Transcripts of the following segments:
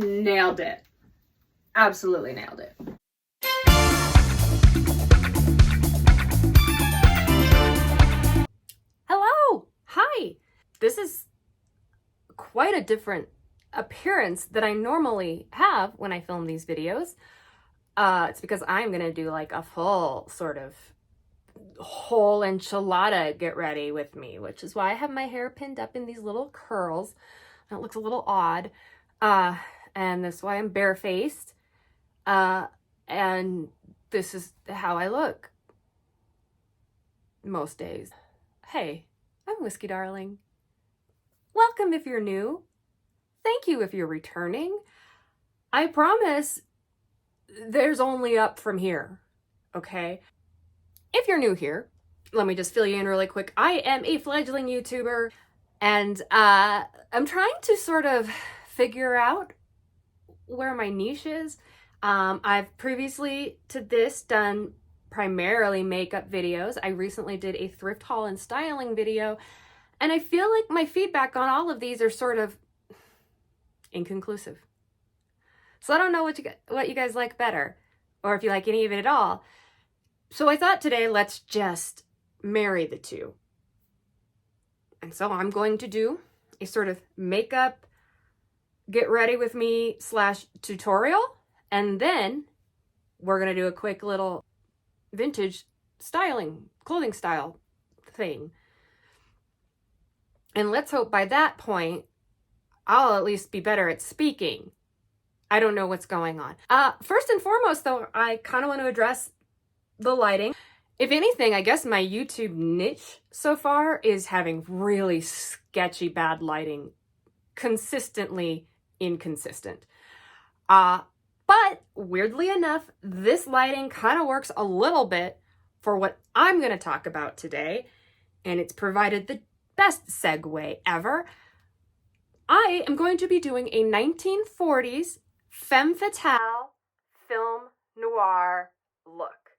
nailed it. Absolutely nailed it. Hello! Hi! This is quite a different appearance that I normally have when I film these videos. It's because I'm gonna do like a full sort of whole enchilada get ready with me, which is why I have my hair pinned up in these little curls. And it looks a little odd. And that's why I'm barefaced. And this is how I look most days. Hey, I'm Whiskey Darling. Welcome if you're new. Thank you if you're returning. I promise there's only up from here, okay? If you're new here, let me just fill you in really quick. I am a fledgling YouTuber, and I'm trying to sort of figure out where my niche is. I've previously to this done primarily makeup videos. I recently did a thrift haul and styling video, and I feel like my feedback on all of these are sort of inconclusive. So I don't know what you guys like better, or if you like any of it at all. So I thought today, let's just marry the two. And so I'm going to do a sort of makeup get ready with me / tutorial, and then we're gonna do a quick little vintage styling, clothing style thing. And let's hope by that point, I'll at least be better at speaking. I don't know what's going on. First and foremost though, I kind of want to address the lighting. If anything, I guess my YouTube niche so far is having really sketchy bad lighting, consistently inconsistent. But weirdly enough, this lighting kind of works a little bit for what I'm going to talk about today, and it's provided the best segue ever. I am going to be doing a 1940s Femme Fatale film noir look.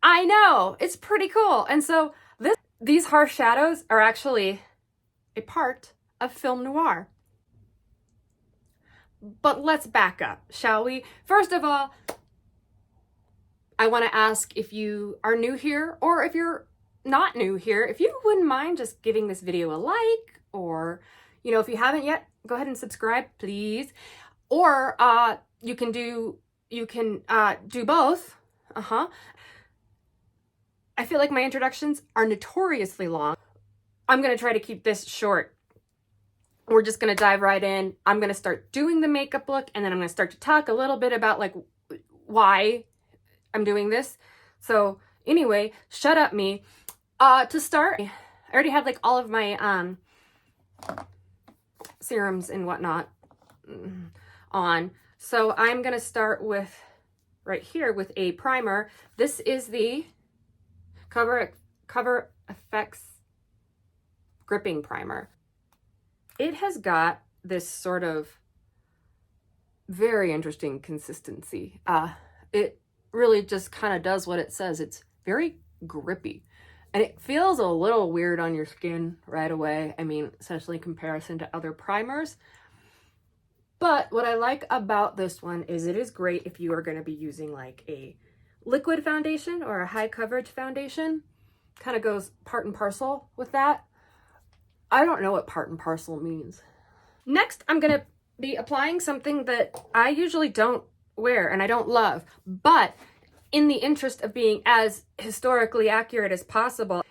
I know, it's pretty cool. And so these harsh shadows are actually a part of film noir. But let's back up, shall we? First of all, I want to ask if you are new here, or if you're not new here, if you wouldn't mind just giving this video a like, or, you know, if you haven't yet, go ahead and subscribe, please. Or you can do both. I feel like my introductions are notoriously long. I'm going to try to keep this short. We're just going to dive right in. I'm going to start doing the makeup look, and then I'm going to start to talk a little bit about like why I'm doing this. So anyway, shut up me. To start, I already had like all of my serums and whatnot on. So I'm going to start with right here with a primer. This is the Cover Effects Gripping Primer. It has got this sort of very interesting consistency. It really just kind of does what it says. It's very grippy, and it feels a little weird on your skin right away. I mean, especially in comparison to other primers. But what I like about this one is it is great if you are going to be using like a liquid foundation or a high coverage foundation. Kind of goes part and parcel with that. I don't know what part and parcel means. Next, I'm going to be applying something that I usually don't wear and I don't love, but in the interest of being as historically accurate as possible,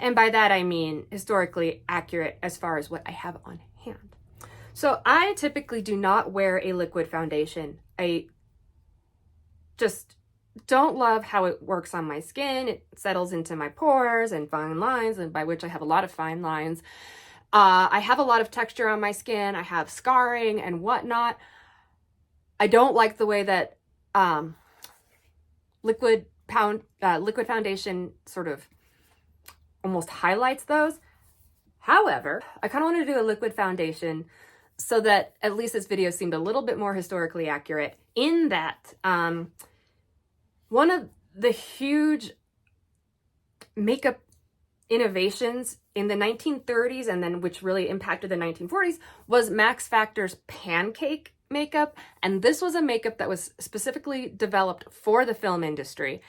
and by that I mean historically accurate as far as what I have on hand. So I typically do not wear a liquid foundation. I just don't love how it works on my skin. It settles into my pores and fine lines, and by which I have a lot of fine lines. I have a lot of texture on my skin. I have scarring and whatnot. I don't like the way that liquid foundation sort of almost highlights those. However, I kind of wanted to do a liquid foundation so that at least this video seemed a little bit more historically accurate, in that one of the huge makeup innovations in the 1930s, and then which really impacted the 1940s, was Max Factor's pancake makeup. And this was a makeup that was specifically developed for the film industry.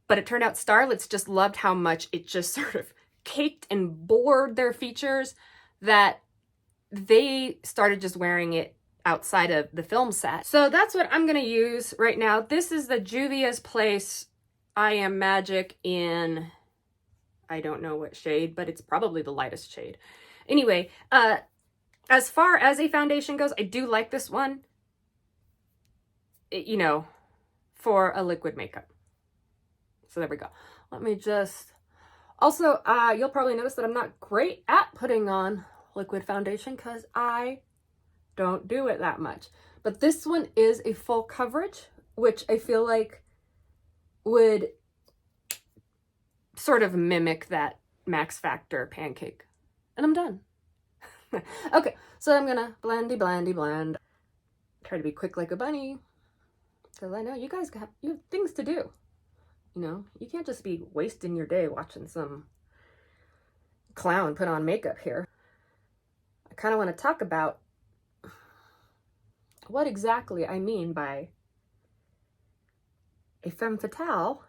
But it turned out starlets just loved how much it just sort of caked and blurred their features that they started just wearing it outside of the film set. So that's what I'm going to use right now. This is the Juvia's Place I Am Magic in, I don't know what shade, but it's probably the lightest shade. Anyway, as far as a foundation goes, I do like this one, you know, for a liquid makeup. So there we go. Let me just, also, you'll probably notice that I'm not great at putting on liquid foundation because I don't do it that much. But this one is a full coverage, which I feel like would sort of mimic that Max Factor pancake. And I'm done. Okay, so I'm gonna blend. Try to be quick like a bunny, because I know you guys you have things to do. You know, you can't just be wasting your day watching some clown put on makeup here. I kind of want to talk about what exactly I mean by a femme fatale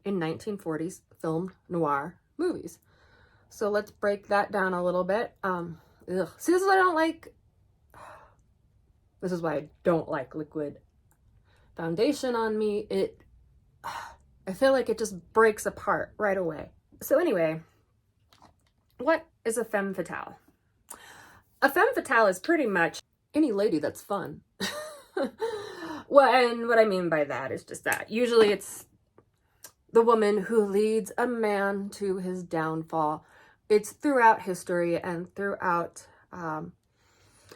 in 1940s film noir movies. So let's break that down a little bit. See, this is what I don't like. This is why I don't like liquid foundation on me. I feel like it just breaks apart right away. So anyway, what is a femme fatale? A femme fatale is pretty much any lady that's fun. Well, and what I mean by that is just that. Usually it's the woman who leads a man to his downfall. It's throughout history and throughout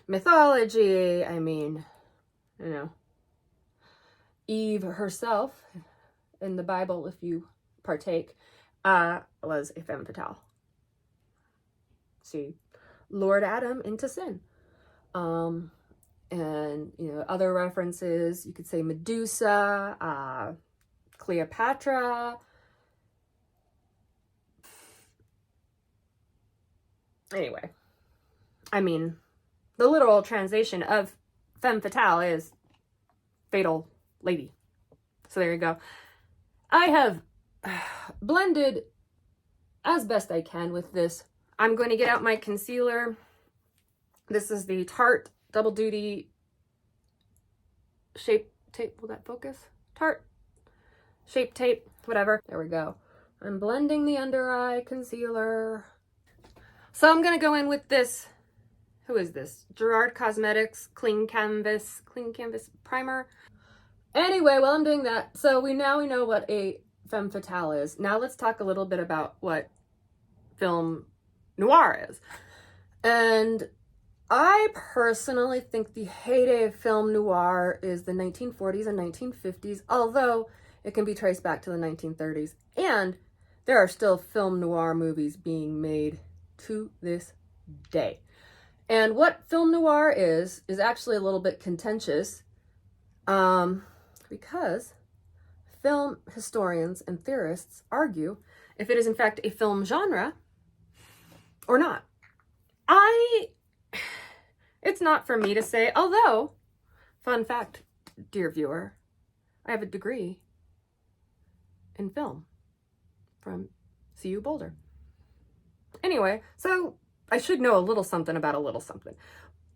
mythology. I mean, you know, Eve herself in the Bible, if you partake, was a femme fatale. She lured Adam into sin. And, you know, other references, you could say Medusa, Cleopatra. Anyway, I mean, the literal translation of femme fatale is fatal lady. So there you go. I have blended as best I can with this. I'm going to get out my concealer. This is the Tarte Double Duty Shape Tape. Will that focus? Tarte Shape Tape, whatever. There we go. I'm blending the under eye concealer. So I'm going to go in with this. Who is this? Gerard Cosmetics Clean Canvas Primer. Anyway, while I'm doing that, so we know what a femme fatale is. Now let's talk a little bit about what film noir is. And I personally think the heyday of film noir is the 1940s and 1950s, although it can be traced back to the 1930s. And there are still film noir movies being made to this day. And what film noir is actually a little bit contentious, because film historians and theorists argue if it is in fact a film genre or not. It's not for me to say, although, fun fact, dear viewer, I have a degree in film from CU Boulder. Anyway, so I should know a little something about a little something.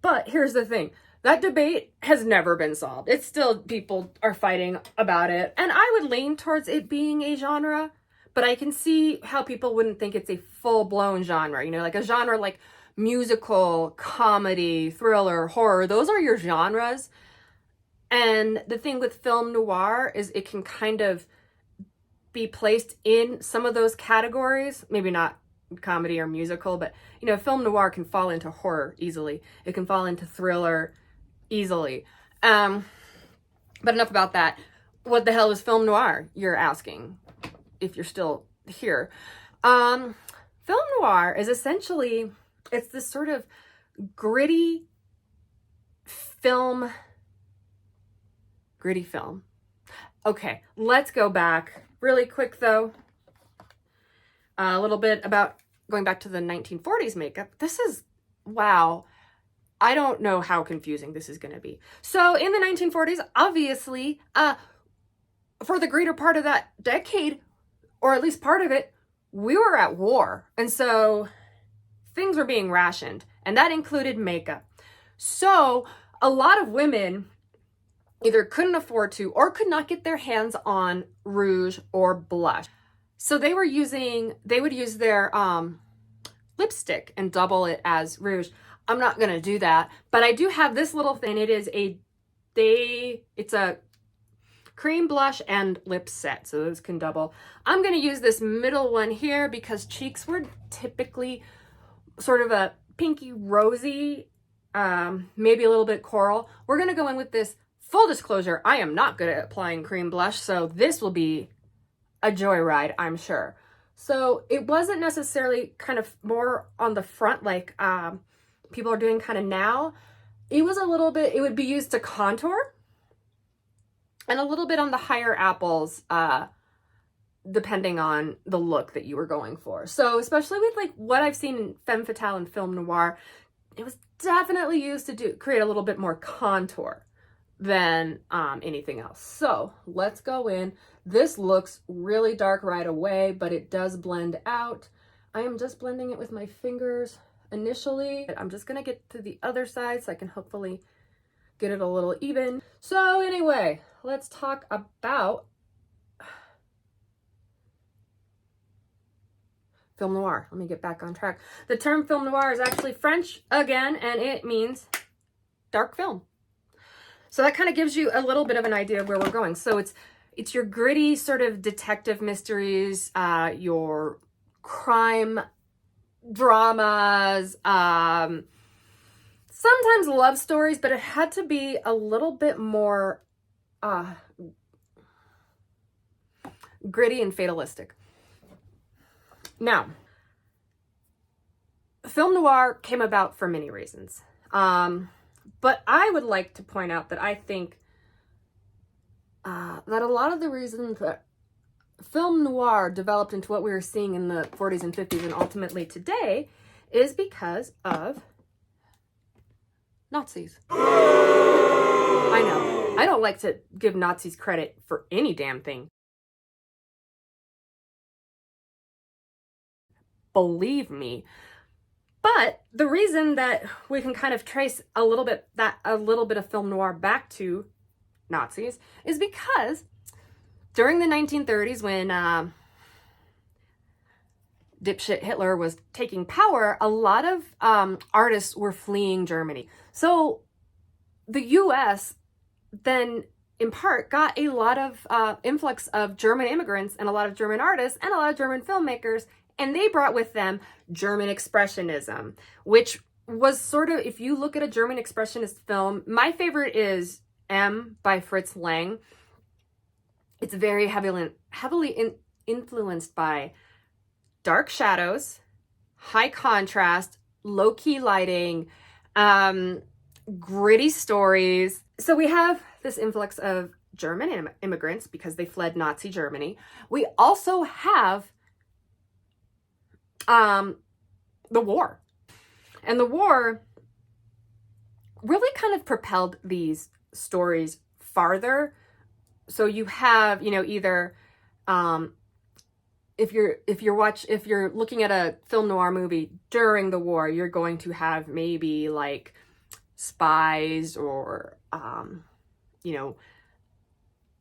But here's the thing. That debate has never been solved. It's still, people are fighting about it. And I would lean towards it being a genre, but I can see how people wouldn't think it's a full-blown genre. You know, like a genre like musical, comedy, thriller, horror. Those are your genres. And the thing with film noir is it can kind of be placed in some of those categories. Maybe not comedy or musical, but, you know, film noir can fall into horror easily. It can fall into thriller easily. But enough about that. What the hell is film noir, you're asking, if you're still here. Film noir is essentially, it's this sort of gritty film. Okay, let's go back really quick though. A little bit about going back to the 1940s makeup. This is, wow. I don't know how confusing this is going to be. So in the 1940s, obviously, for the greater part of that decade, or at least part of it, we were at war. And so things were being rationed, and that included makeup. So a lot of women either couldn't afford to or could not get their hands on rouge or blush. So they would use their lipstick and double it as rouge. I'm not going to do that, but I do have this little thing. It's a cream blush and lip set, so those can double. I'm going to use this middle one here because cheeks were typically sort of a pinky rosy, maybe a little bit coral. We're going to go in with this. Full disclosure, I am not good at applying cream blush, so this will be a joyride, I'm sure. So it wasn't necessarily kind of more on the front like people are doing kind of now. It was a little bit, it would be used to contour and a little bit on the higher apples, depending on the look that you were going for. So especially with like what I've seen in Femme Fatale and Film Noir, it was definitely used to create a little bit more contour than anything else. So let's go in. This looks really dark right away, but it does blend out. I am just blending it with my fingers initially. I'm just gonna get to the other side so I can hopefully get it a little even. So anyway, let's talk about film noir. Let me get back on track. The term film noir is actually French again, and it means dark film. So that kind of gives you a little bit of an idea of where we're going. So it's your gritty sort of detective mysteries, your crime dramas, sometimes love stories, but it had to be a little bit more gritty and fatalistic. Now, film noir came about for many reasons. But I would like to point out that I think that a lot of the reasons that film noir developed into what we were seeing in the 40s and 50s and ultimately today is because of Nazis. I know. I don't like to give Nazis credit for any damn thing. Believe me. But the reason that we can kind of trace a little bit of film noir back to Nazis is because during the 1930s, when dipshit Hitler was taking power, a lot of artists were fleeing Germany. So the U.S. then, in part, got a lot of influx of German immigrants and a lot of German artists and a lot of German filmmakers. And they brought with them German Expressionism, which was sort of, if you look at a German Expressionist film, my favorite is M by Fritz Lang. It's very heavily influenced by dark shadows, high contrast, low-key lighting, gritty stories. So we have this influx of German immigrants because they fled Nazi Germany. We also have the war. And the war really kind of propelled these stories farther. So you have, either if you're looking at a film noir movie during the war, you're going to have maybe like spies or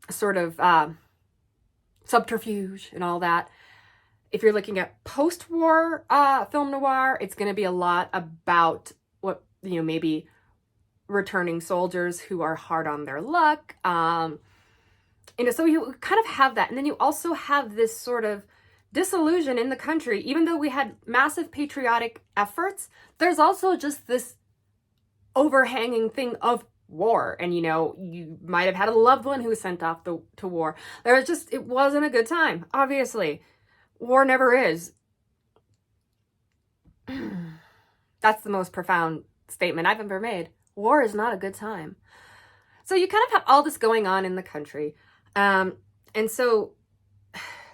sort of subterfuge and all that. If you're looking at post-war film noir, it's going to be a lot about what, maybe returning soldiers who are hard on their luck. So you kind of have that. And then you also have this sort of disillusion in the country. Even though we had massive patriotic efforts, there's also just this overhanging thing of war. And, you might have had a loved one who was sent off to war. It wasn't a good time, obviously. War never is. That's the most profound statement I've ever made. War is not a good time. So you kind of have all this going on in the country. And so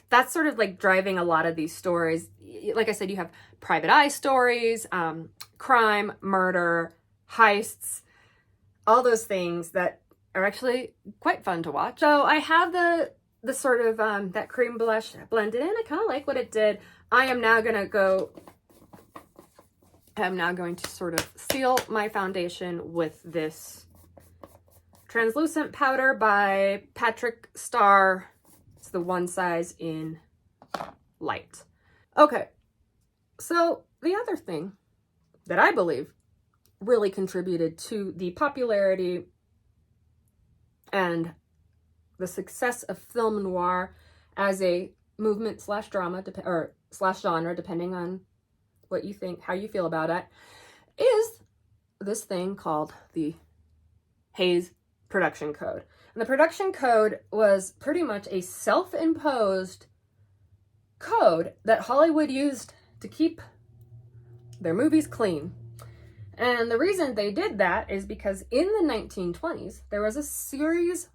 that's sort of like driving a lot of these stories. Like I said, you have private eye stories, crime, murder, heists, all those things that are actually quite fun to watch. So I have the sort of that cream blush blended in. I kind of like what it did. I am now going to sort of seal my foundation with this translucent powder by Patrick Starr. It's the one size in light. Okay, so the other thing that I believe really contributed to the popularity and the success of film noir as a movement slash drama or slash genre, depending on what you think, how you feel about it, is this thing called the Hays Production Code. And the production code was pretty much a self-imposed code that Hollywood used to keep their movies clean. And the reason they did that is because in the 1920s, there was a series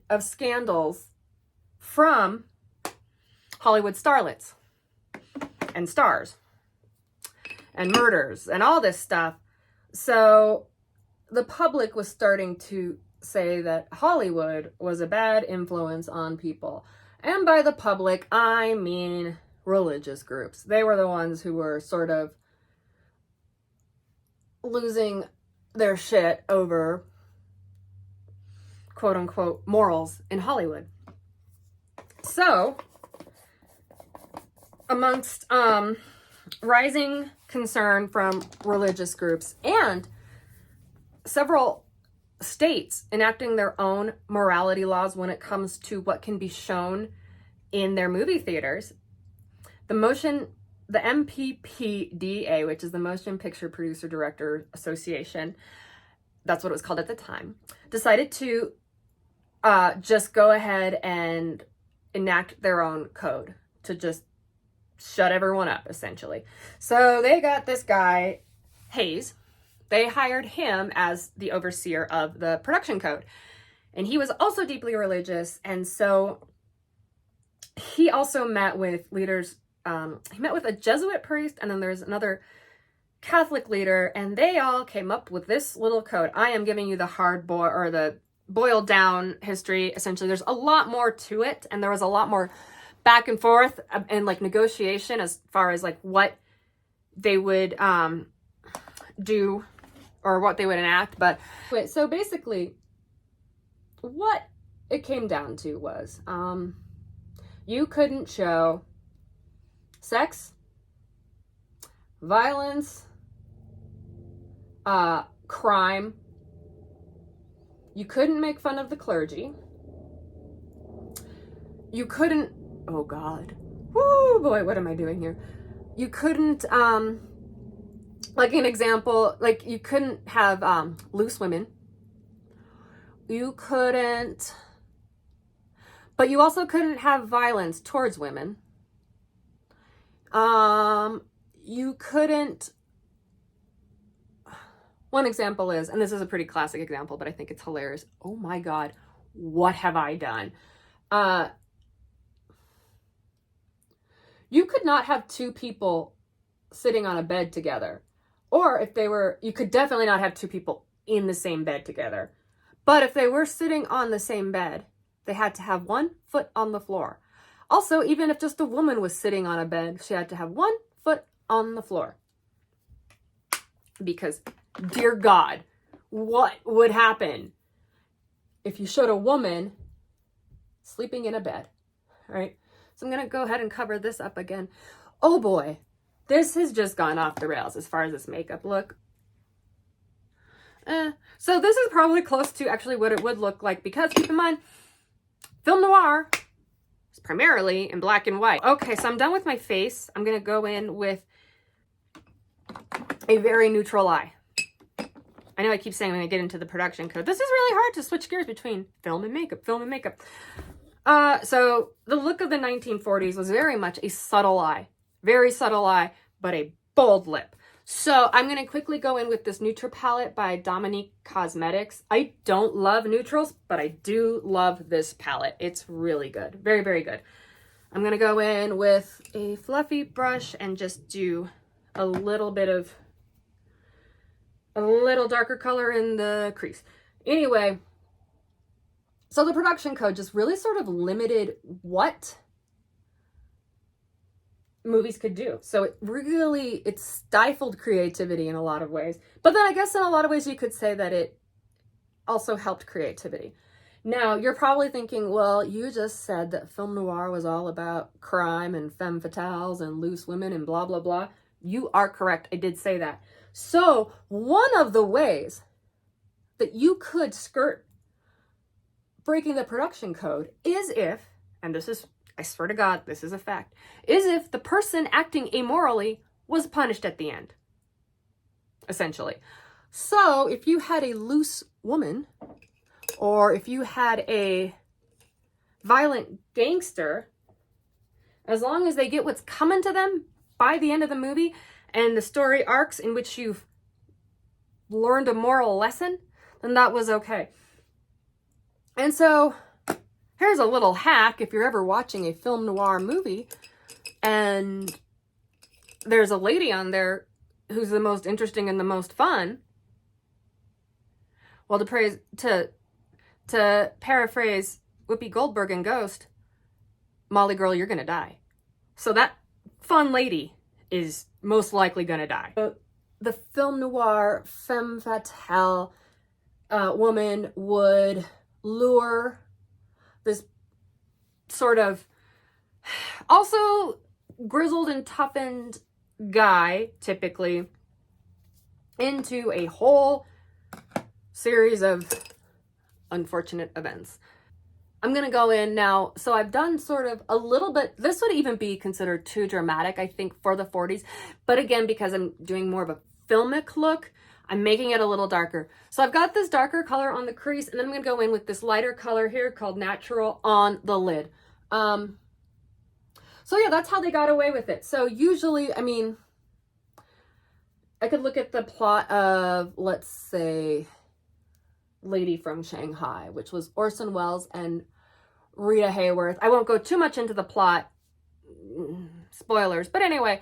of scandals from Hollywood starlets and stars and murders and all this stuff. So the public was starting to say that Hollywood was a bad influence on people. And by the public, I mean religious groups. They were the ones who were sort of losing their shit over quote unquote morals in Hollywood. So, amongst rising concern from religious groups and several states enacting their own morality laws when it comes to what can be shown in their movie theaters, the MPPDA, which is the Motion Picture Producer Director Association, that's what it was called at the time, decided to just go ahead and enact their own code to just shut everyone up, essentially. So they got this guy, Hays. They hired him as the overseer of the production code. And he was also deeply religious. And so he also met with leaders. He met with a Jesuit priest, and then there's another Catholic leader, and they all came up with this little code. I am giving you the the boiled down history. Essentially, there's a lot more to it, and there was a lot more back and forth and like negotiation as far as like what they would do or what they would enact. But so basically what it came down to was you couldn't show sex, violence, crime. You couldn't make fun of the clergy. You couldn't, oh God, whoo boy, what am I doing here? You couldn't, like an example, like you couldn't have loose women. You couldn't, but you also couldn't have violence towards women. You couldn't, one example is, and this is a pretty classic example, but I think it's hilarious. Oh my God, what have I done? You could not have two people sitting on a bed together. Or if they were, you could definitely not have two people in the same bed together. But if they were sitting on the same bed, they had to have 1 foot on the floor. Also, even if just a woman was sitting on a bed, she had to have 1 foot on the floor. Because, dear God, what would happen if you showed a woman sleeping in a bed? All right, so I'm going to go ahead and cover this up again. Oh boy, this has just gone off the rails as far as this makeup look. So this is probably close to actually what it would look like, because keep in mind, film noir is primarily in black and white. Okay, so I'm done with my face. I'm going to go in with a very neutral eye. I know I keep saying when I get into the production code, this is really hard to switch gears between film and makeup, film and makeup. So the look of the 1940s was very much a subtle eye, very subtle eye, but a bold lip. So I'm going to quickly go in with this neutral palette by Dominique Cosmetics. I don't love neutrals, but I do love this palette. It's really good. Very, very good. I'm going to go in with a fluffy brush and just do a little darker color in the crease. Anyway, so the production code just really sort of limited what movies could do. So it stifled creativity in a lot of ways. But then I guess in a lot of ways you could say that it also helped creativity. Now, you're probably thinking, well, you just said that film noir was all about crime and femme fatales and loose women and blah, blah, blah. You are correct. I did say that. So one of the ways that you could skirt breaking the production code is if, and this is, I swear to God, this is a fact, is if the person acting amorally was punished at the end, essentially. So if you had a loose woman, or if you had a violent gangster, as long as they get what's coming to them by the end of the movie and the story arcs in which you've learned a moral lesson, then that was okay. And so here's a little hack if you're ever watching a film noir movie and there's a lady on there who's the most interesting and the most fun. Well, to paraphrase Whoopi Goldberg in Ghost, Molly girl, you're gonna die. So that fun lady is most likely gonna die. The film noir femme fatale woman would lure this sort of also grizzled and toughened guy, typically, into a whole series of unfortunate events. I'm going to go in now. So I've done sort of a little bit, this would even be considered too dramatic, I think, for the 40s. But again, because I'm doing more of a filmic look, I'm making it a little darker. So I've got this darker color on the crease, and then I'm going to go in with this lighter color here called Natural on the lid. So yeah, that's how they got away with it. So usually, I mean, I could look at the plot of, let's say, Lady from Shanghai, which was Orson Welles and Rita Hayworth. I won't go too much into the plot, spoilers, but anyway,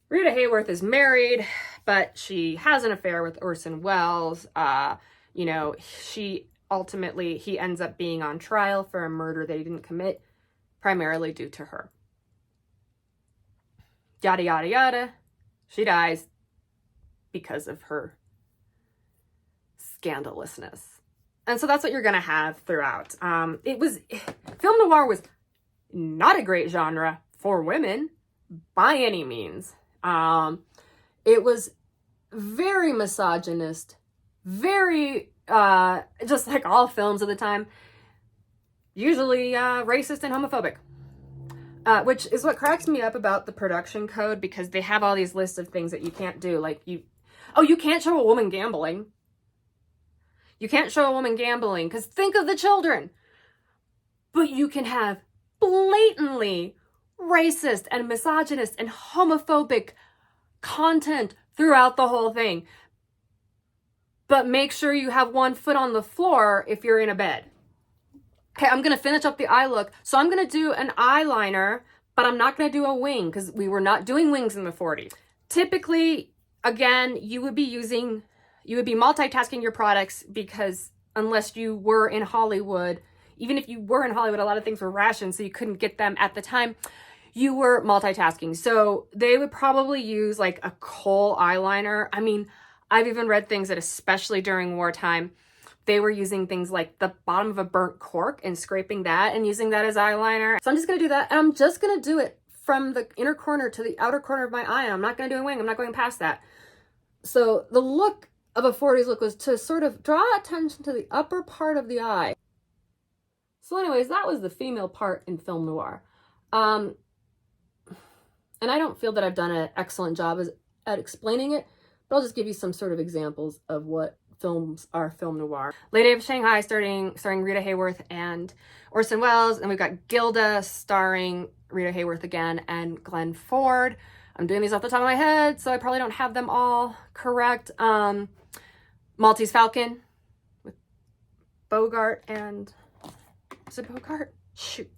Rita Hayworth is married, but she has an affair with Orson Welles. You know, he ends up being on trial for a murder that he didn't commit, primarily due to her. Yada, yada, yada. She dies because of her scandalousness. And so that's what you're going to have throughout. Film noir was not a great genre for women by any means. It was very misogynist, very, just like all films of the time, usually racist and homophobic. Which is what cracks me up about the production code, because they have all these lists of things that you can't do. Like you can't show a woman gambling. You can't show a woman gambling because think of the children. But you can have blatantly racist and misogynist and homophobic content throughout the whole thing. But make sure you have one foot on the floor if you're in a bed. Okay, I'm going to finish up the eye look. So I'm going to do an eyeliner, but I'm not going to do a wing because we were not doing wings in the 40s. Typically, again, you would be multitasking your products, because unless you were in Hollywood, even if you were in Hollywood, a lot of things were rationed, so you couldn't get them at the time. You were multitasking. So they would probably use like a kohl eyeliner. I mean, I've even read things that, especially during wartime, they were using things like the bottom of a burnt cork and scraping that and using that as eyeliner. So I'm just going to do that. And I'm just going to do it from the inner corner to the outer corner of my eye. And I'm not going to do a wing. I'm not going past that. So the look of a 40s look was to sort of draw attention to the upper part of the eye. So anyways, that was the female part in film noir. And I don't feel that I've done an excellent job at explaining it, but I'll just give you some sort of examples of what films are film noir. Lady of Shanghai starring Rita Hayworth and Orson Welles, and we've got Gilda starring Rita Hayworth again and Glenn Ford. I'm doing these off the top of my head, so I probably don't have them all correct. Maltese Falcon with Bogart and... is it Bogart? Shoot.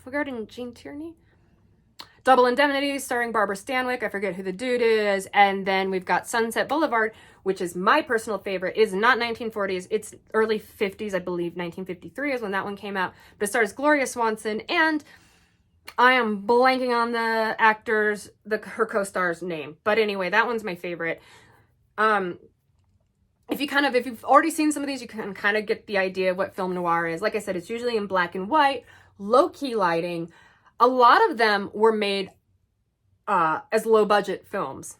Bogart and Gene Tierney? Double Indemnity starring Barbara Stanwyck. I forget who the dude is. And then we've got Sunset Boulevard, which is my personal favorite. It's not 1940s. It's early 50s, I believe. 1953 is when that one came out. But it stars Gloria Swanson, and I am blanking on the actor's, her co-star's name. But anyway, that one's my favorite. If you've already seen some of these, you can kind of get the idea of what film noir is. Like I said, it's usually in black and white, low-key lighting. A lot of them were made as low-budget films.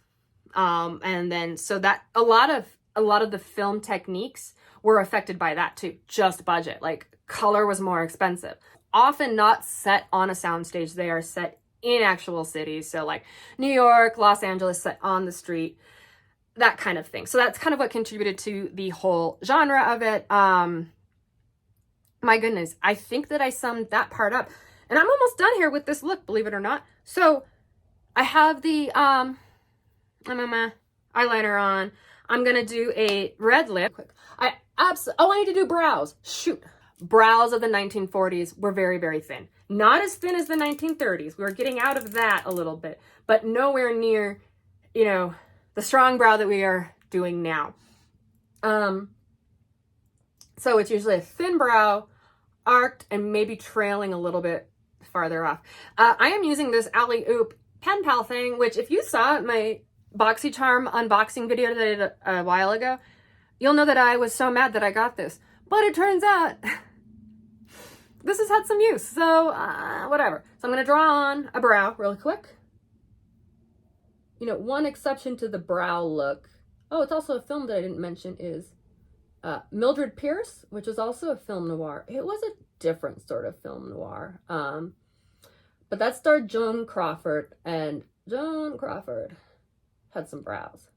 And then, so that a lot of the film techniques were affected by that too, just budget. Like, color was more expensive. Often not set on a soundstage, they are set in actual cities. So like New York, Los Angeles, set on the street, that kind of thing. So that's kind of what contributed to the whole genre of it. My goodness, I think that I summed that part up. And I'm almost done here with this look, believe it or not. So I have the eyeliner on. I'm going to do a red lip. I need to do brows. Shoot. Brows of the 1940s were very, very thin. Not as thin as the 1930s. We were getting out of that a little bit, but nowhere near, the strong brow that we are doing now. So it's usually a thin brow, arched, and maybe trailing a little bit farther off. I am using this Alley Oop pen pal thing, which if you saw my BoxyCharm unboxing video that I did a while ago, you'll know that I was so mad that I got this. But it turns out this has had some use, so whatever. So I'm going to draw on a brow really quick. One exception to the brow look. Oh, it's also a film that I didn't mention is Mildred Pierce, which is also a film noir. It was a different sort of film noir. But that starred Joan Crawford, and Joan Crawford had some brows.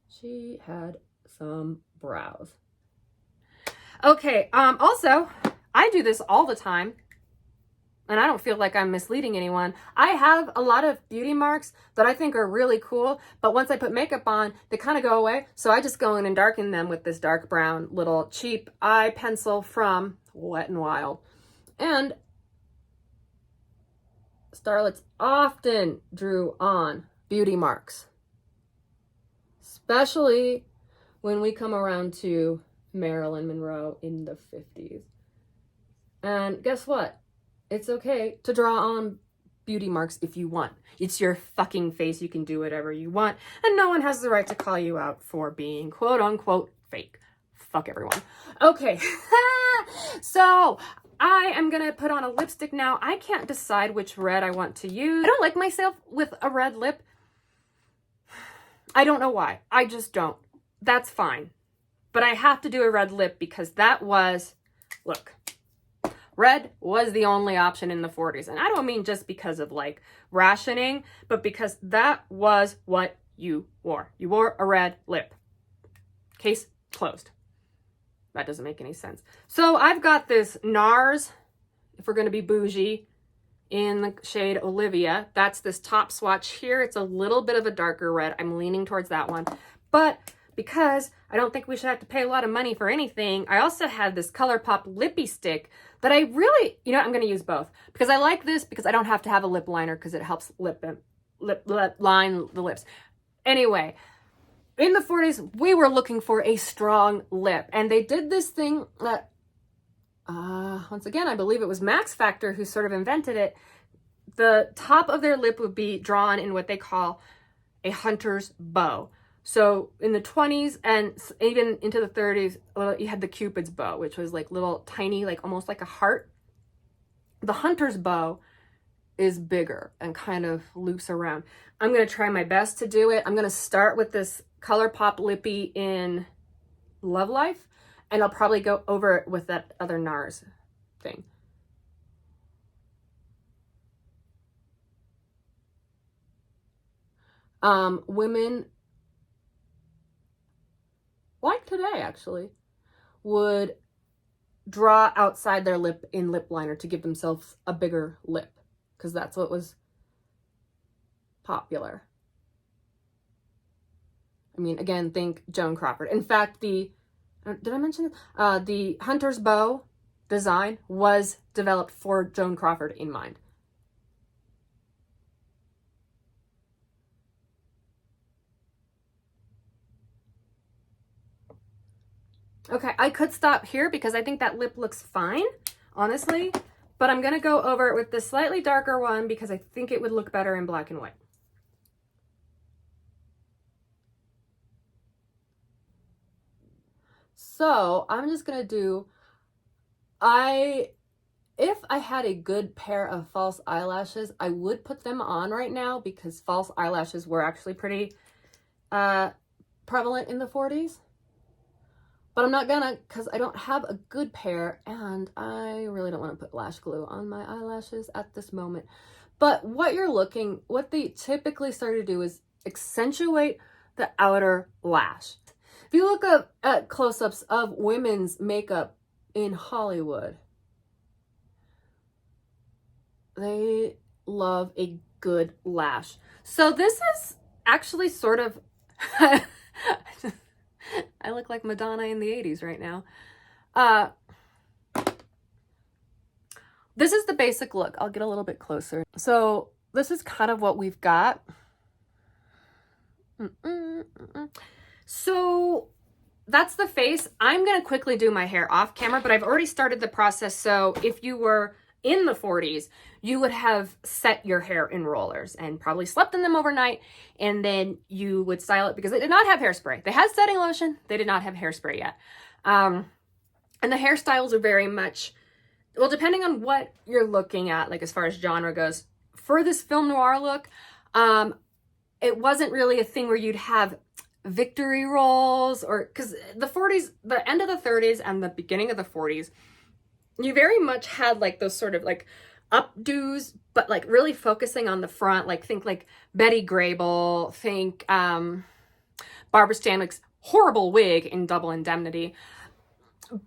She had some brows. Okay, also, I do this all the time, and I don't feel like I'm misleading anyone. I have a lot of beauty marks that I think are really cool, but once I put makeup on, they kind of go away, so I just go in and darken them with this dark brown little cheap eye pencil from Wet n Wild. And starlets often drew on beauty marks, especially when we come around to Marilyn Monroe in the 50s. And guess what? It's okay to draw on beauty marks if you want. It's your fucking face. You can do whatever you want. And no one has the right to call you out for being quote unquote fake. Fuck everyone. Okay. So I am going to put on a lipstick now. I can't decide which red I want to use. I don't like myself with a red lip. I don't know why. I just don't. That's fine. But I have to do a red lip because that was, look, red was the only option in the 40s. And I don't mean just because of like rationing, but because that was what you wore. You wore a red lip. Case closed. That doesn't make any sense. So I've got this NARS, if we're going to be bougie, in the shade Olivia. That's this top swatch here. It's a little bit of a darker red. I'm leaning towards that one. But because I don't think we should have to pay a lot of money for anything, I also have this ColourPop lippy stick that I really, I'm going to use both. Because I like this because I don't have to have a lip liner because it helps line the lips. Anyway, in the 40s, we were looking for a strong lip. And they did this thing that, once again, I believe it was Max Factor who sort of invented it. The top of their lip would be drawn in what they call a hunter's bow. So in the 20s and even into the 30s, you had the Cupid's bow, which was like little tiny, like almost like a heart. The hunter's bow is bigger and kind of loops around. I'm going to try my best to do it. I'm going to start with this ColourPop lippy in Love Life, and I'll probably go over it with that other NARS thing. Women, like today actually, would draw outside their lip in lip liner to give themselves a bigger lip, because that's what was popular. I mean, again, think Joan Crawford. In fact, did I mention it? The hunter's bow design was developed for Joan Crawford in mind. Okay, I could stop here because I think that lip looks fine, honestly, but I'm gonna go over it with this slightly darker one because I think it would look better in black and white. So I'm just gonna do, if I had a good pair of false eyelashes, I would put them on right now because false eyelashes were actually pretty prevalent in the 40s. But I'm not gonna, because I don't have a good pair and I really don't want to put lash glue on my eyelashes at this moment. But what they typically start to do is accentuate the outer lash. If you look up at close-ups of women's makeup in Hollywood, they love a good lash. So this is actually sort of, I look like Madonna in the 80s right now. This is the basic look. I'll get a little bit closer. So this is kind of what we've got. So that's the face. I'm going to quickly do my hair off camera, but I've already started the process. So if you were in the 40s, you would have set your hair in rollers and probably slept in them overnight, and then you would style it because they did not have hairspray. They had setting lotion. They did not have hairspray yet. And the hairstyles are very much, well, depending on what you're looking at, like as far as genre goes, for this film noir look, it wasn't really a thing where you'd have victory rolls, or because the 40s, the end of the 30s and the beginning of the 40s, you very much had like those sort of like updos, but like really focusing on the front. Like think like Betty Grable, think Barbara Stanwyck's horrible wig in Double Indemnity.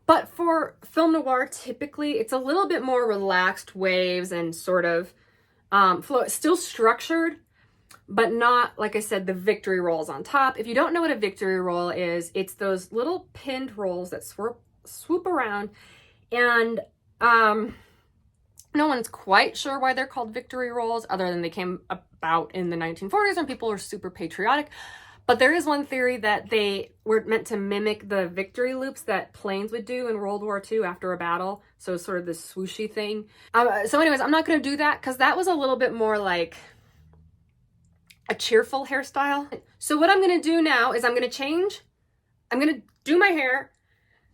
But for film noir, typically it's a little bit more relaxed waves and sort of flow, still structured, but not, like I said, the victory rolls on top. If you don't know what a victory roll is, it's those little pinned rolls that swoop around, and no one's quite sure why they're called victory rolls, other than they came about in the 1940s when people were super patriotic. But there is one theory that they were meant to mimic the victory loops that planes would do in World War II after a battle. So sort of this swooshy thing. So anyways, I'm not going to do that because that was a little bit more like a cheerful hairstyle. So what I'm going to do now is I'm going to change. I'm going to do my hair.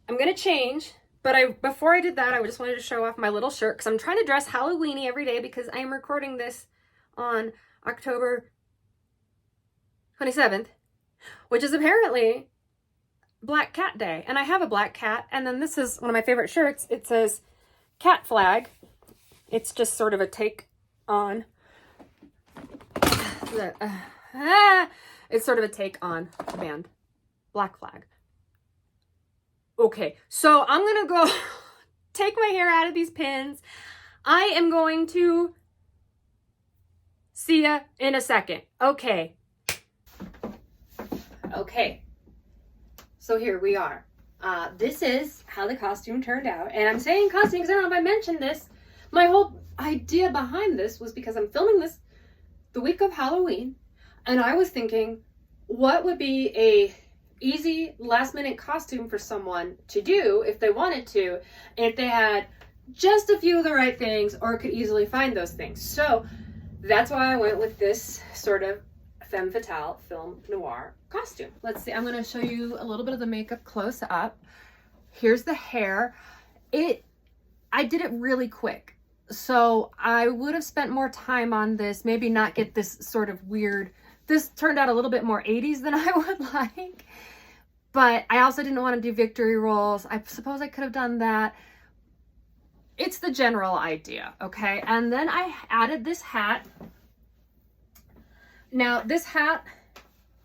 I'm going to change. But before I did that, I just wanted to show off my little shirt because I'm trying to dress Halloween-y every day because I am recording this on October 27th, which is apparently Black Cat Day. And I have a black cat. And then this is one of my favorite shirts. It says Cat Flag. It's just sort of a take on it's sort of a take on the band Black Flag. Okay, so I'm gonna go take my hair out of these pins. I am going to see ya in a second. Okay, so here we are. This is how the costume turned out. And I'm saying costume because I don't know if I mentioned this. My whole idea behind this was because I'm filming this the week of Halloween, and I was thinking, what would be a easy last minute costume for someone to do if they wanted to, if they had just a few of the right things or could easily find those things. So that's why I went with this sort of Femme Fatale film noir costume. Let's see, I'm going to show you a little bit of the makeup close up. Here's the hair. I did it really quick. So I would have spent more time on this, maybe not get this sort of weird, this turned out a little bit more 80s than I would like, but I also didn't want to do victory rolls. I suppose I could have done that. It's the general idea, okay? And then I added this hat. Now this hat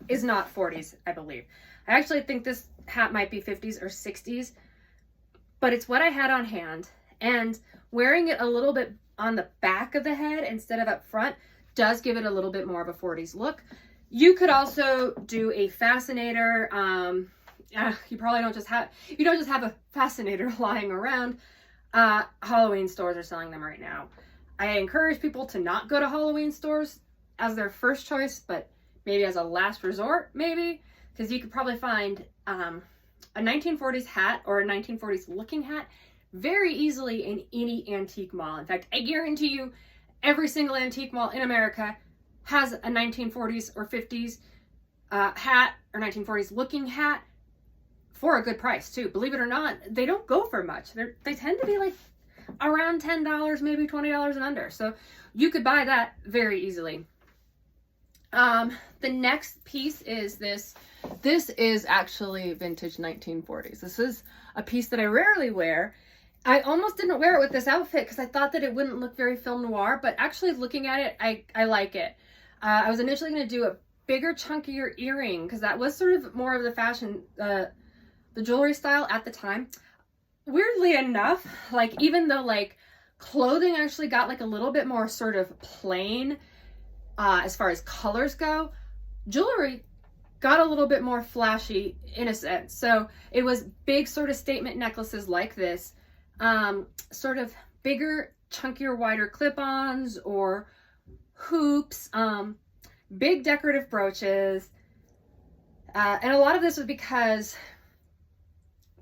is not 40s, I believe. I actually think this hat might be 50s or 60s, but it's what I had on hand. And wearing it a little bit on the back of the head instead of up front does give it a little bit more of a 40s look. You could also do a fascinator. You probably don't just have a fascinator lying around. Halloween stores are selling them right now. I encourage people to not go to Halloween stores as their first choice, but maybe as a last resort, maybe, because you could probably find a 1940s hat or a 1940s looking hat very easily in any antique mall. In fact, I guarantee you every single antique mall in America has a 1940s or 50s hat or 1940s looking hat for a good price too. Believe it or not, they don't go for much. They tend to be like around $10, maybe $20 and under. So you could buy that very easily. The next piece is this. This is actually vintage 1940s. This is a piece that I rarely wear. I almost didn't wear it with this outfit because I thought that it wouldn't look very film noir, but actually looking at it, I like it. I was initially going to do a bigger, chunkier earring because that was sort of more of the fashion, the jewelry style at the time. Weirdly enough, like even though like clothing actually got like a little bit more sort of plain as far as colors go, jewelry got a little bit more flashy in a sense. So it was big sort of statement necklaces like this, sort of bigger, chunkier, wider clip-ons or hoops, big decorative brooches. And a lot of this was because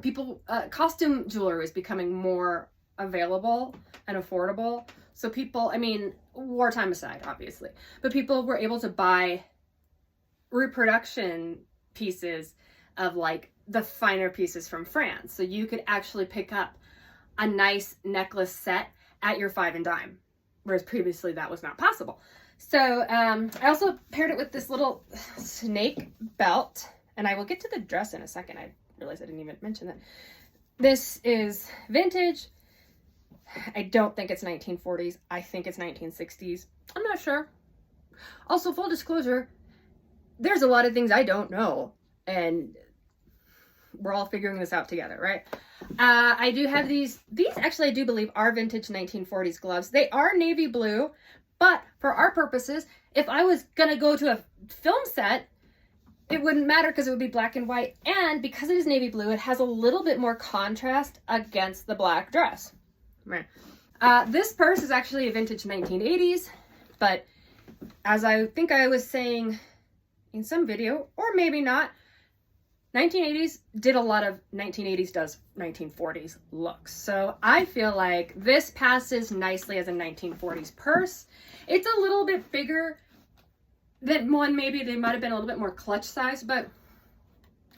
people, costume jewelry was becoming more available and affordable. So people, I mean, wartime aside, obviously, but people were able to buy reproduction pieces of like the finer pieces from France. So you could actually pick up a nice necklace set at your 5 and dime, whereas previously that was not possible. So I also paired it with this little snake belt, and I will get to the dress in a second. I realized I didn't even mention that. This is vintage. I don't think it's 1940s. I think it's 1960s. I'm not sure. Also, full disclosure, there's a lot of things I don't know, and we're all figuring this out together, right? I do have these actually I do believe are vintage 1940s gloves. They are navy blue, but for our purposes, if I was gonna go to a film set, it wouldn't matter because it would be black and white, and because it is navy blue, it has a little bit more contrast against the black dress. Right. This purse is actually a vintage 1980s, but as I think I was saying in some video, or maybe not, 1980s did a lot of 1980s does 1940s looks. So I feel like this passes nicely as a 1940s purse. It's a little bit bigger than one, maybe they might have been a little bit more clutch size, but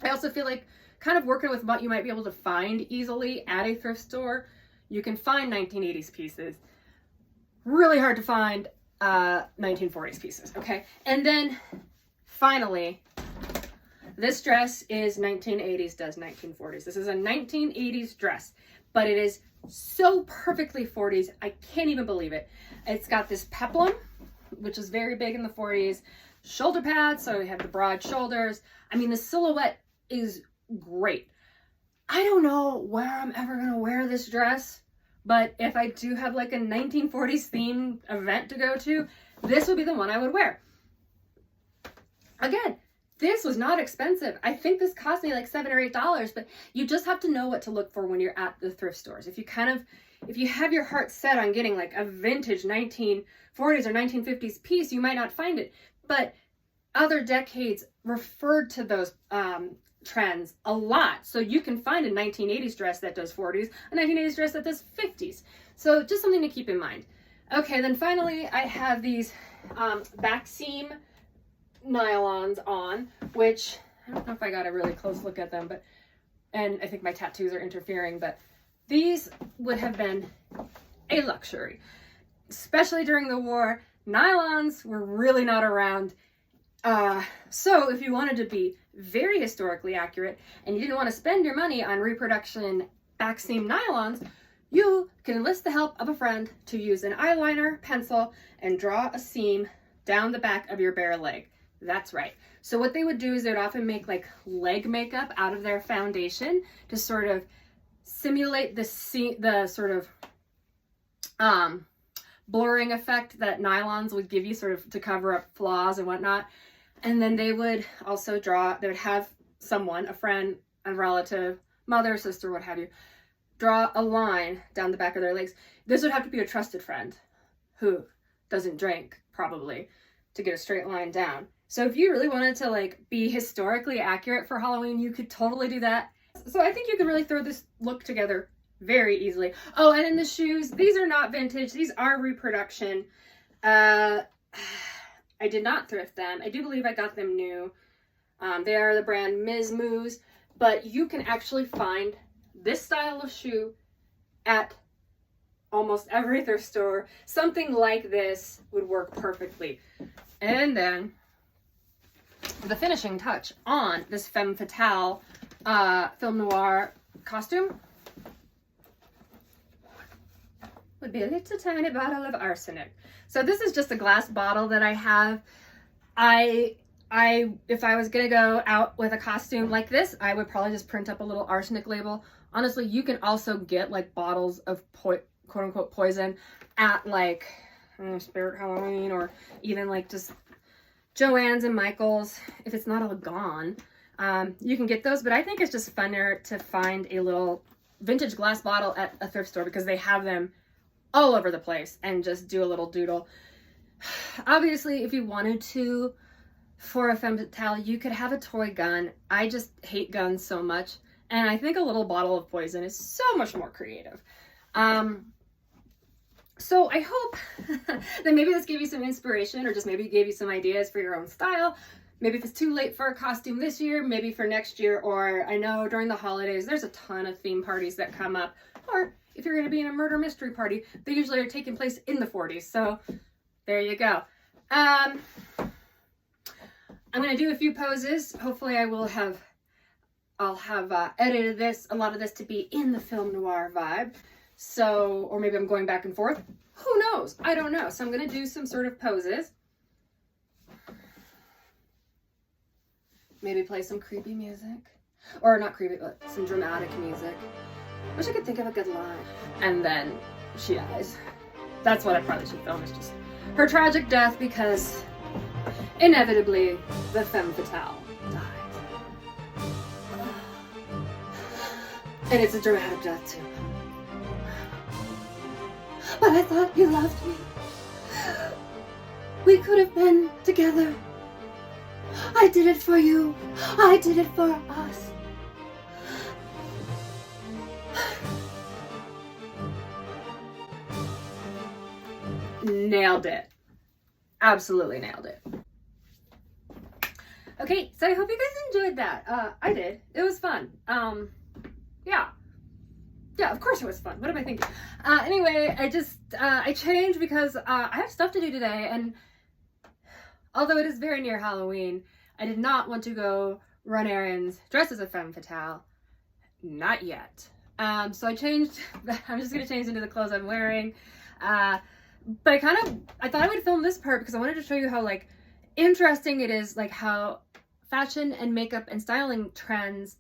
I also feel like kind of working with what you might be able to find easily at a thrift store, you can find 1980s pieces. Really hard to find 1940s pieces, okay? And then finally, this dress is 1980s does 1940s. This is a 1980s dress, but it is so perfectly 40s. I can't even believe it. It's got this peplum, which is very big in the 40s, shoulder pads, so we have the broad shoulders. I mean, the silhouette is great. I don't know where I'm ever gonna wear this dress, but if I do have like a 1940s themed event to go to, this would be the one I would wear. Again, this was not expensive. I think this cost me like $7 or $8, but you just have to know what to look for when you're at the thrift stores. If you have your heart set on getting like a vintage 1940s or 1950s piece, you might not find it. But other decades referred to those trends a lot. So you can find a 1980s dress that does 40s, a 1980s dress that does 50s. So just something to keep in mind. Okay, then finally I have these back seam nylons on, which I don't know if I got a really close look at them, and I think my tattoos are interfering, but these would have been a luxury, especially during the war. Nylons were really not around. So if you wanted to be very historically accurate and you didn't want to spend your money on reproduction back seam nylons, you can enlist the help of a friend to use an eyeliner, pencil, and draw a seam down the back of your bare leg. That's right. So what they would do is they would often make like leg makeup out of their foundation to sort of simulate the sort of blurring effect that nylons would give you, sort of to cover up flaws and whatnot. And then they would also they would have someone, a friend, a relative, mother, sister, what have you, draw a line down the back of their legs. This would have to be a trusted friend who doesn't drink, probably, to get a straight line down. So if you really wanted to like be historically accurate for Halloween, you could totally do that. So I think you can really throw this look together very easily. Oh, and then the shoes, these are not vintage. These are reproduction. I did not thrift them. I do believe I got them new. They are the brand Ms. Moose, but you can actually find this style of shoe at almost every thrift store. Something like this would work perfectly. And then the finishing touch on this Femme Fatale Film Noir costume would be a little tiny bottle of arsenic. So this is just a glass bottle that I have. If I was gonna go out with a costume like this, I would probably just print up a little arsenic label. Honestly, you can also get like bottles of quote unquote poison at like Spirit Halloween, or even like just Joann's and Michael's if it's not all gone. You can get those, but I think it's just funner to find a little vintage glass bottle at a thrift store because they have them all over the place, and just do a little doodle. Obviously, if you wanted to, for a Femme Fatale, you could have a toy gun. I just hate guns so much, and I think a little bottle of poison is so much more creative. So I hope that maybe this gave you some inspiration, or just maybe gave you some ideas for your own style. Maybe if it's too late for a costume this year, maybe for next year, or I know during the holidays, there's a ton of theme parties that come up, or if you're going to be in a murder mystery party, they usually are taking place in the 40s. So there you go. I'm going to do a few poses. Hopefully I'll have edited a lot of this to be in the film noir vibe. So, or maybe I'm going back and forth. Who knows? I don't know. So I'm going to do some sort of poses. Maybe play some creepy music. Or not creepy, but some dramatic music. Wish I could think of a good line. And then she dies. That's what I probably should film, is just her tragic death, because inevitably the Femme Fatale dies. And it's a dramatic death too. But I thought you loved me. We could have been together. I did it for you. I did it for us. Nailed it. Absolutely nailed it. Okay, so I hope you guys enjoyed that. I did. It was fun. Yeah, of course it was fun. What am I thinking? Anyway, I changed because I have stuff to do today, and although it is very near Halloween, I did not want to go run errands dressed as a Femme Fatale. Not yet. So I changed. I'm just gonna change into the clothes I'm wearing. But I thought I would film this part because I wanted to show you how like interesting it is, like how fashion and makeup and styling trends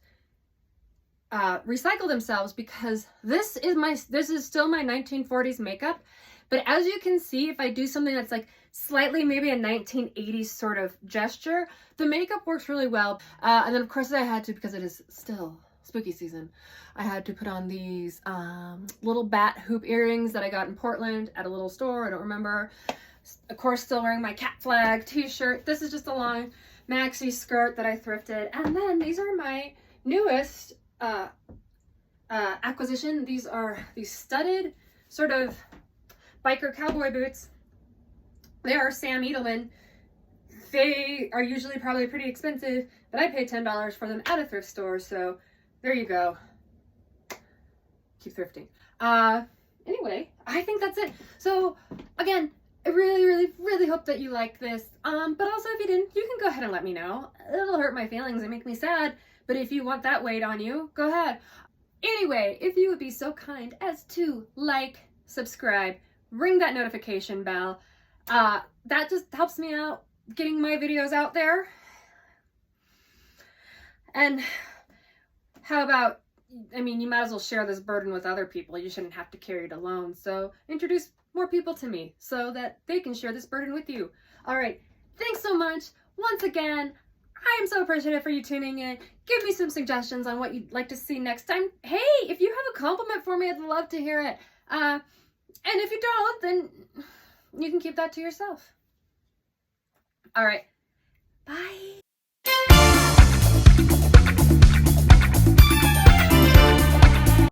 recycle themselves, because this is still my 1940s makeup, but as you can see, if I do something that's like slightly maybe a 1980s sort of gesture, the makeup works really well. And then of course I had to, because it is still spooky season, I had to put on these little bat hoop earrings that I got in Portland at a little store. I don't remember. Of course, still wearing my cat flag t-shirt. This is just a long maxi skirt that I thrifted. And then these are my newest acquisition. These are these studded sort of biker cowboy boots. They are Sam Edelman. They are usually probably pretty expensive, but I paid $10 for them at a thrift store. So there you go. Keep thrifting. Anyway, I think that's it. So again, I really hope that you liked this. But also if you didn't, you can go ahead and let me know. It'll hurt my feelings and make me sad. But if you want that weight on you, go ahead. Anyway, if you would be so kind as to like, subscribe, ring that notification bell. That just helps me out getting my videos out there. And how about, I mean, you might as well share this burden with other people. You shouldn't have to carry it alone. So introduce more people to me so that they can share this burden with you. All right. Thanks so much. Once again, I am so appreciative for you tuning in. Give me some suggestions on what you'd like to see next time. Hey, if you have a compliment for me, I'd love to hear it. And if you don't, then you can keep that to yourself. All right. Bye.